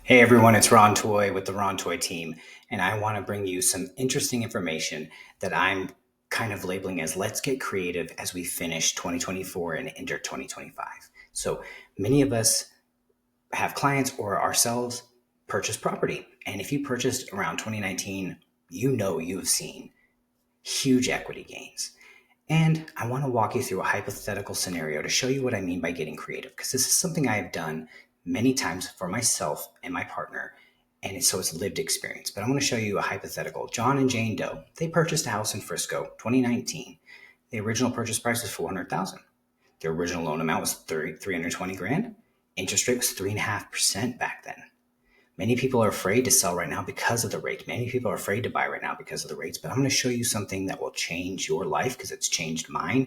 Hey everyone, it's Ron Toy with the Ron Toy team, and I want to bring you some interesting information that I'm kind of labeling as let's get creative as we finish 2024 and enter 2025. So many of us have clients or ourselves purchase property. And if you purchased around 2019, you know you have seen huge equity gains. And I want to walk you through a hypothetical scenario to show you what I mean by getting creative, because this is something I have done many times for myself and my partner. And it's lived experience. But I want to show you a hypothetical. John and Jane Doe, they purchased a house in Frisco, 2019. The original purchase price was 400,000. The original loan amount was 320 grand. Interest rate was 3.5% back then. Many people are afraid to sell right now because of the rate. Many people are afraid to buy right now because of the rates, but I'm going to show you something that will change your life because it's changed mine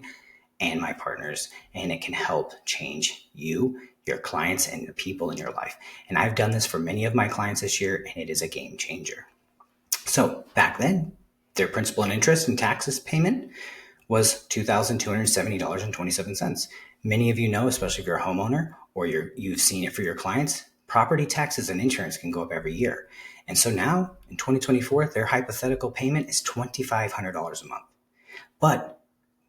and my partners, and it can help change you, your clients, and the people in your life. And I've done this for many of my clients this year, and it is a game changer. So back then, their principal and interest and taxes payment was $2,270.27. Many of you know, especially if you're a homeowner or you've seen it for your clients, property taxes and insurance can go up every year. And so now in 2024, their hypothetical payment is $2,500 a month. But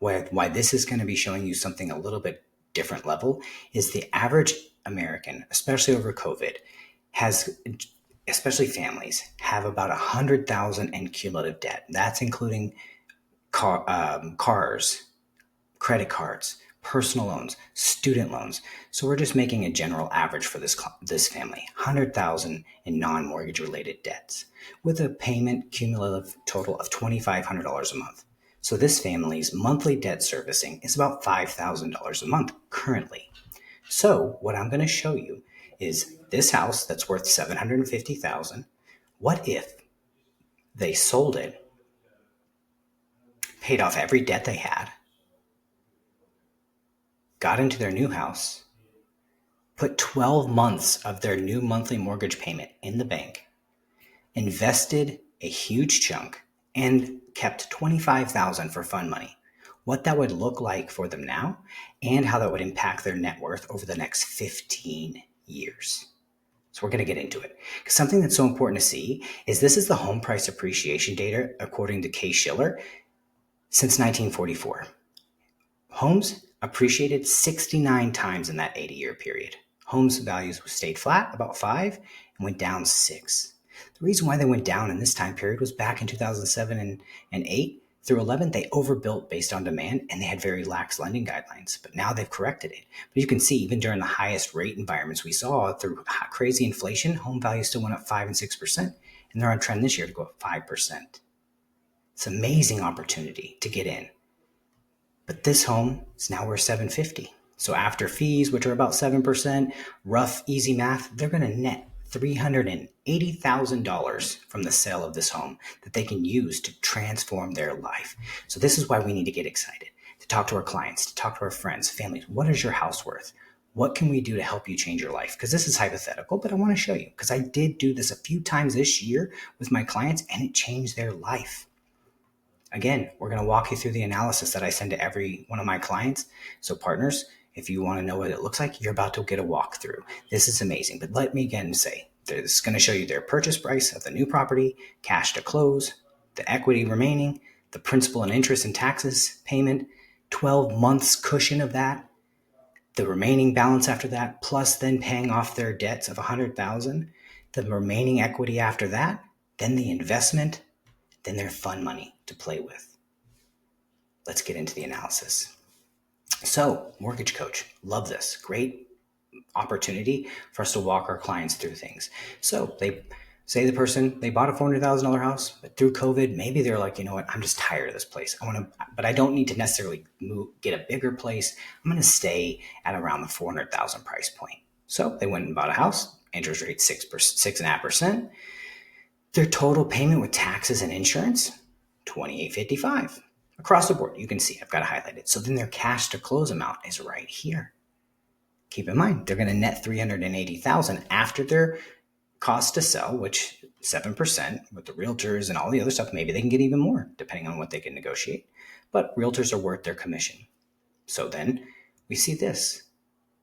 why this is going to be showing you something a little bit different level is the average American, especially over COVID, has, especially families, have about 100,000 in cumulative debt. That's including cars, credit cards, personal loans, student loans. So we're just making a general average for this family, 100,000 in non-mortgage related debts with a payment cumulative total of $2,500 a month. So this family's monthly debt servicing is about $5,000 a month currently. So what I'm going to show you is this house that's worth $750,000. What if they sold it, paid off every debt they had, got into their new house, put 12 months of their new monthly mortgage payment in the bank, invested a huge chunk, and kept 25,000 for fund money? What that would look like for them now and how that would impact their net worth over the next 15 years. So we're going to get into it. Because something that's so important to see is this is the home price appreciation data according to Case-Shiller since 1944. Homes appreciated 69 times in that 80-year period. Homes values stayed flat, about 5, and went down 6. The reason why they went down in this time period was back in 2007 and 8 through 11, they overbuilt based on demand and they had very lax lending guidelines. But now they've corrected it. But you can see even during the highest rate environments we saw through crazy inflation, home values still went up 5 and 6%. And they're on trend this year to go up 5%. It's an amazing opportunity to get in. But this home is now worth $750,000. So after fees, which are about 7%, rough, easy math, they're going to net $380,000 from the sale of this home that they can use to transform their life. So this is why we need to get excited, to talk to our clients, to talk to our friends, families. What is your house worth? What can we do to help you change your life? Because this is hypothetical, but I want to show you because I did do this a few times this year with my clients and it changed their life. Again, we're going to walk you through the analysis that I send to every one of my clients. So partners, if you want to know what it looks like, you're about to get a walkthrough. This is amazing. But let me again say, this is going to show you their purchase price of the new property, cash to close, the equity remaining, the principal and interest and taxes payment, 12 months cushion of that, the remaining balance after that, plus then paying off their debts of 100,000, the remaining equity after that, then the investment, then their fund money to play with. Let's get into the analysis. So, mortgage coach, love this. Great opportunity for us to walk our clients through things. So they say they bought a $400,000 house, but through COVID, maybe they're like, you know what, I'm just tired of this place. But I don't need to necessarily get a bigger place. I'm going to stay at around the 400,000 price point. So they went and bought a house, interest rate 6.5%. Their total payment with taxes and insurance, $2,855 across the board. You can see I've got it highlighted. So then their cash to close amount is right here. Keep in mind, they're going to net $380,000 after their cost to sell, which 7% with the realtors and all the other stuff. Maybe they can get even more depending on what they can negotiate. But realtors are worth their commission. So then we see this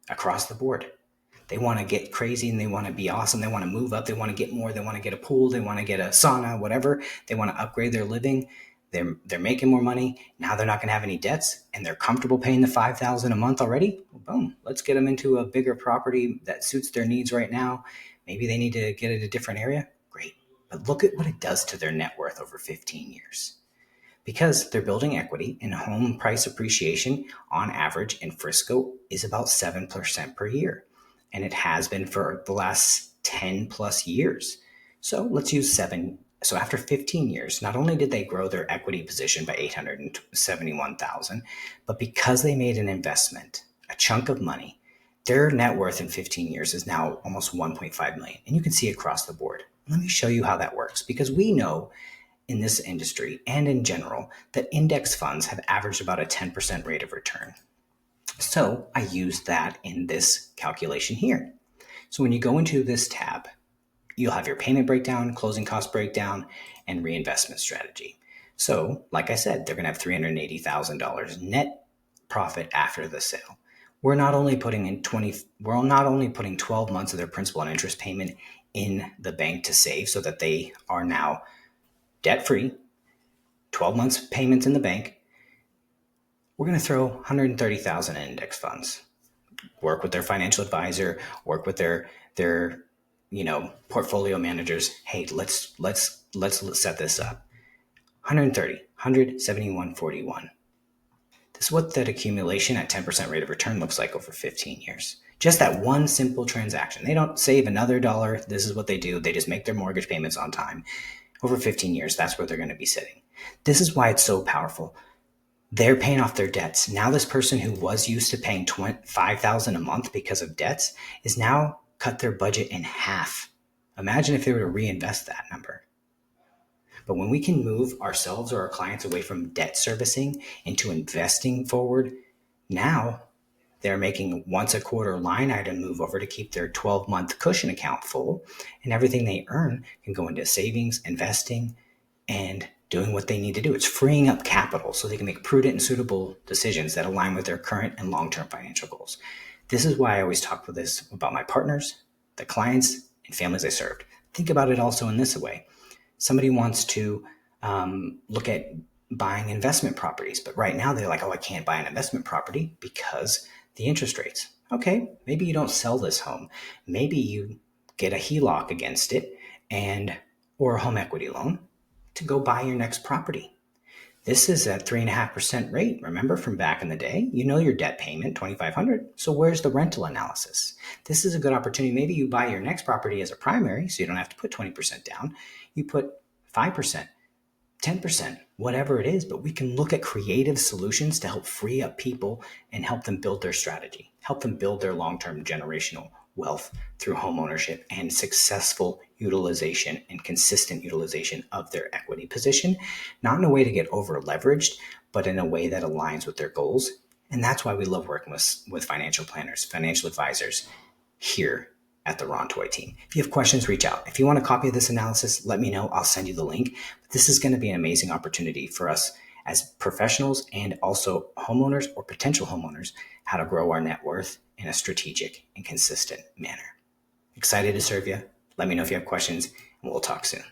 across the board. They want to get crazy and they want to be awesome. They want to move up. They want to get more. They want to get a pool. They want to get a sauna, whatever. They want to upgrade their living. They're making more money. Now they're not going to have any debts and they're comfortable paying the $5,000 a month already. Well, boom, let's get them into a bigger property that suits their needs right now. Maybe they need to get it a different area. Great. But look at what it does to their net worth over 15 years. Because they're building equity, and home price appreciation on average in Frisco is about 7% per year. And it has been for the last 10 plus years. So let's use 7. So after 15 years, not only did they grow their equity position by $871,000, but because they made an investment, a chunk of money, their net worth in 15 years is now almost 1.5 million. And you can see across the board. Let me show you how that works, because we know in this industry and in general that index funds have averaged about a 10% rate of return. So I used that in this calculation here. So when you go into this tab, you'll have your payment breakdown, closing cost breakdown, and reinvestment strategy. So like I said, they're going to have $380,000 net profit after the sale. We're not only putting 12 months of their principal and interest payment in the bank to save so that they are now debt-free, 12 months payments in the bank. We're going to throw $130,000 in index funds. Work with their financial advisor, work with their portfolio managers. Hey, let's set this up. 171.41. This is what that accumulation at 10% rate of return looks like over 15 years. Just that one simple transaction. They don't save another dollar. This is what they do. They just make their mortgage payments on time. Over 15 years, that's where they're going to be sitting. This is why it's so powerful. They're paying off their debts. Now this person who was used to paying $5,000 a month because of debts is now cut their budget in half. Imagine if they were to reinvest that number. But when we can move ourselves or our clients away from debt servicing into investing forward, now they're making once a quarter line item move over to keep their 12-month cushion account full, and everything they earn can go into savings, investing, and doing what they need to do. It's freeing up capital so they can make prudent and suitable decisions that align with their current and long-term financial goals. This is why I always talk with this about my partners, the clients, and families I served. Think about it also in this way. Somebody wants to look at buying investment properties, but right now they're like, oh, I can't buy an investment property because the interest rates. Okay, maybe you don't sell this home. Maybe you get a HELOC against it or a home equity loan to go buy your next property. This is at 3.5% rate. Remember from back in the day, you know your debt payment, $2,500. So where's the rental analysis? This is a good opportunity. Maybe you buy your next property as a primary, so you don't have to put 20% down. You put 5%, 10%, whatever it is, but we can look at creative solutions to help free up people and help them build their strategy, help them build their long-term generational wealth through home ownership and successful utilization and consistent utilization of their equity position, not in a way to get over leveraged, but in a way that aligns with their goals. And that's why we love working with financial planners, financial advisors here at the Ron Toy team. If you have questions, reach out. If you want a copy of this analysis, let me know. I'll send you the link. But this is going to be an amazing opportunity for us as professionals and also homeowners or potential homeowners, how to grow our net worth in a strategic and consistent manner. Excited to serve you. Let me know if you have questions, and we'll talk soon.